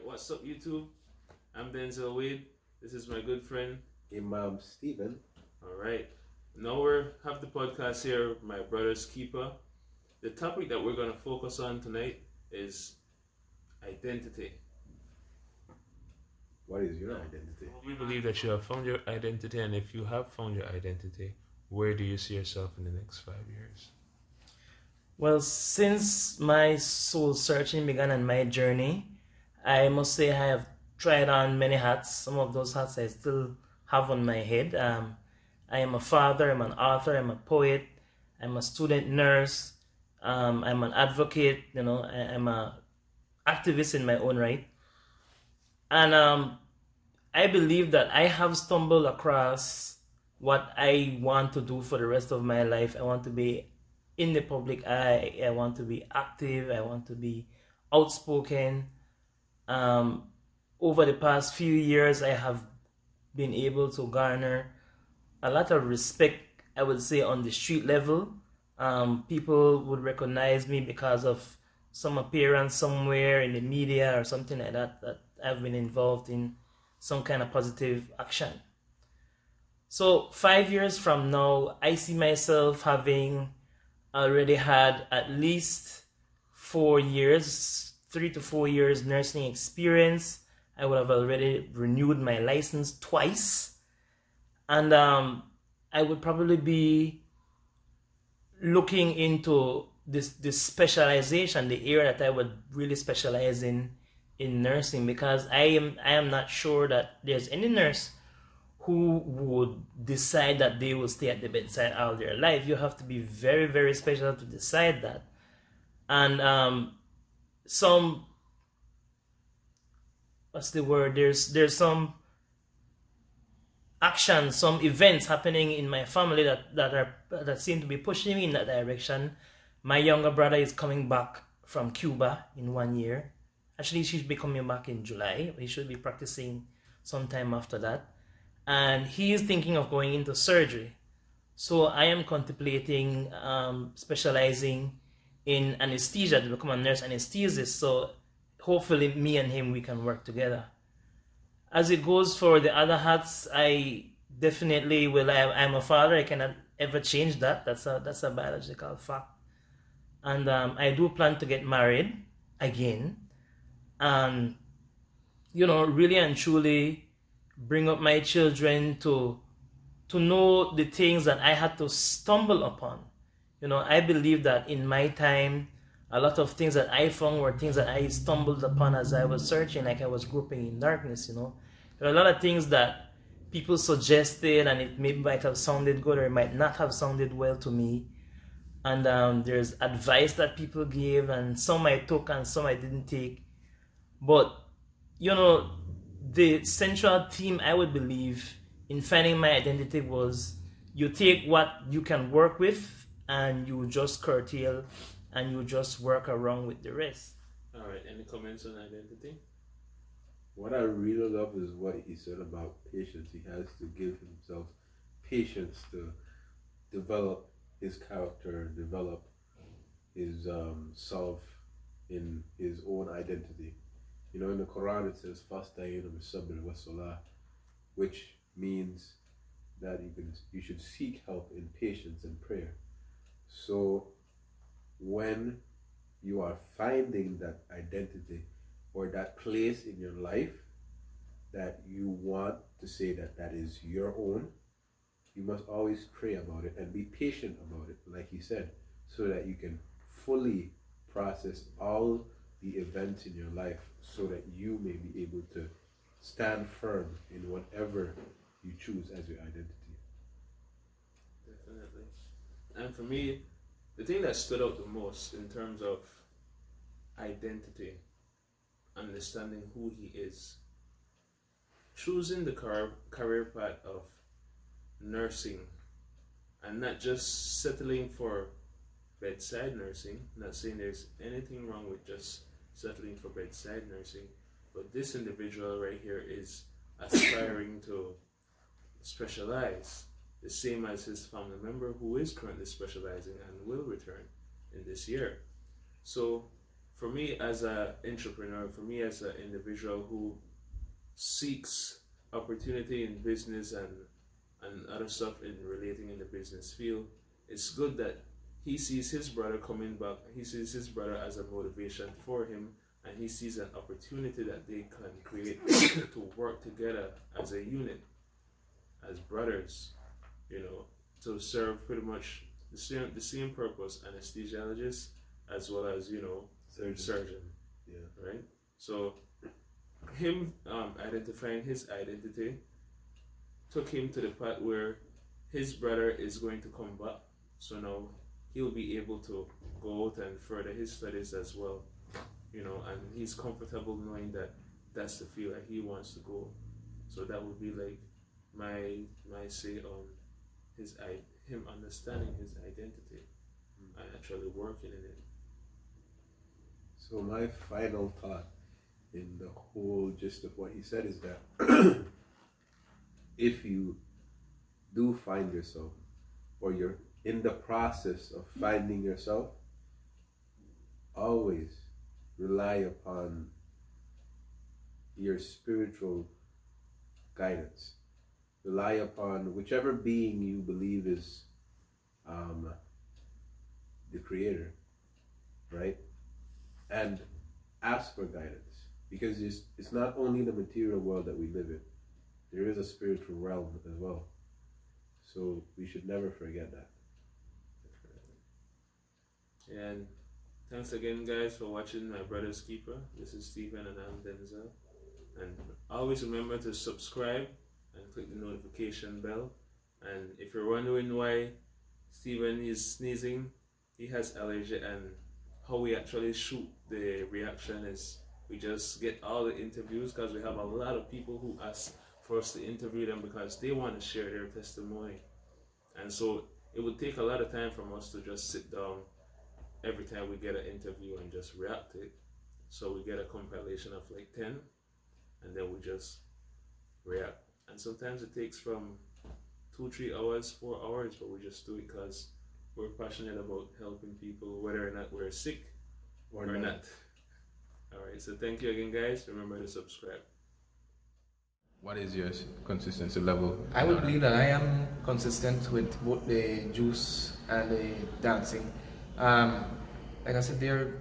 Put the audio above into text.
What's up, YouTube? I'm Denzel Wade. This is my good friend, Imam Stephen. All right. Now we have the podcast here, my Brotherz Keeper. The topic that we're going to focus on tonight is identity. What is your identity? We believe that you have found your identity, and if you have found your identity, where do you see yourself in the next 5 years? Well, since my soul searching began on my journey, I must say I have tried on many hats. Some of those hats I still have on my head. I am a father, I'm an author, I'm a poet, I'm a student nurse, I'm an advocate, I'm a activist in my own right. And I believe that I have stumbled across what I want to do for the rest of my life. I want to be in the public eye. I want to be active. I want to be outspoken. Over the past few years, I have been able to garner a lot of respect, I would say, on the street level. People would recognize me because of some appearance somewhere in the media or something like that I've been involved in some kind of positive action. So 5 years from now, I see myself having already had at least 4 years, 3 to 4 years nursing experience. I would have already renewed my license twice. And I would probably be looking into this specialization, the area that I would really specialize in nursing, because I am not sure that there's any nurse who would decide that they will stay at the bedside all their life. You have to be very, very special to decide that. And some, what's the word? There's some actions, some events happening in my family that seem to be pushing me in that direction. My younger brother is coming back from Cuba in 1 year. Actually, he should be coming back in July. He should be practicing sometime after that. And he is thinking of going into surgery. So I am contemplating specializing in anesthesia to become a nurse anesthetist. So hopefully me and him, we can work together. As it goes for the other hats, I definitely will. I'm a father. I cannot ever change that. That's a biological fact. And I do plan to get married again. And, really and truly bring up my children to know the things that I had to stumble upon. I believe that in my time, a lot of things that I found were things that I stumbled upon as I was searching, like I was groping in darkness. There are a lot of things that people suggested, and it might have sounded good or it might not have sounded well to me. And there's advice that people gave, and some I took and some I didn't take. But, the central theme, I would believe, in finding my identity was you take what you can work with and you just curtail and you just work around with the rest. All right. Any comments on identity? What I really love is what he said about patience. He has to give himself patience to develop his character, develop his self in his own identity. In the Quran it says "Fasta'inu bis-sabri was-salah," which means that you should seek help in patience and prayer. So when you are finding that identity or that place in your life that you want to say that is your own, you must always pray about it and be patient about it, like he said, so that you can fully process all the events in your life so that you may be able to stand firm in whatever you choose as your identity. Definitely. And for me, the thing that stood out the most in terms of identity, understanding who he is, choosing the career path of nursing and not just settling for bedside nursing. Not saying there's anything wrong with just settling for bedside nursing, but this individual right here is aspiring to specialize, the same as his family member who is currently specializing and will return in this year. So for me as an entrepreneur, for me as an individual who seeks opportunity in business and other stuff in relating in the business field, it's good that he sees his brother coming back. He sees his brother as a motivation for him, and he sees an opportunity that they can create to work together as a unit, as brothers, to serve pretty much the same purpose, anesthesiologist as well as surgeon. Yeah. Right. So him identifying his identity took him to the part where his brother is going to come back. So now he'll be able to go out and further his studies as well, and he's comfortable knowing that that's the field that he wants to go. So that would be like my say on him understanding his identity and actually working in it. So my final thought in the whole gist of what he said is that if you do find yourself, or you're in the process of finding yourself, always rely upon your spiritual guidance. Rely upon whichever being you believe is the creator, right? And ask for guidance, because it's not only the material world that we live in. There is a spiritual realm as well. So we should never forget that. And thanks again, guys, for watching my Brotherz Keeper. This is Stephen and I'm Denzel. And always remember to subscribe and click the notification bell. And if you're wondering why Stephen is sneezing, he has allergy, and how we actually shoot the reaction is we just get all the interviews, because we have a lot of people who ask for us to interview them because they want to share their testimony. And so it would take a lot of time from us to just sit down every time we get an interview and just react to it. So we get a compilation of like 10, and then we just react. And sometimes it takes from 2-3 hours, 4 hours, but we just do it because we're passionate about helping people, whether or not we're sick or not. Alright, so thank you again, guys. Remember to subscribe. What is your consistency level? I would believe that I am consistent with both the juice and the dancing. Like I said, there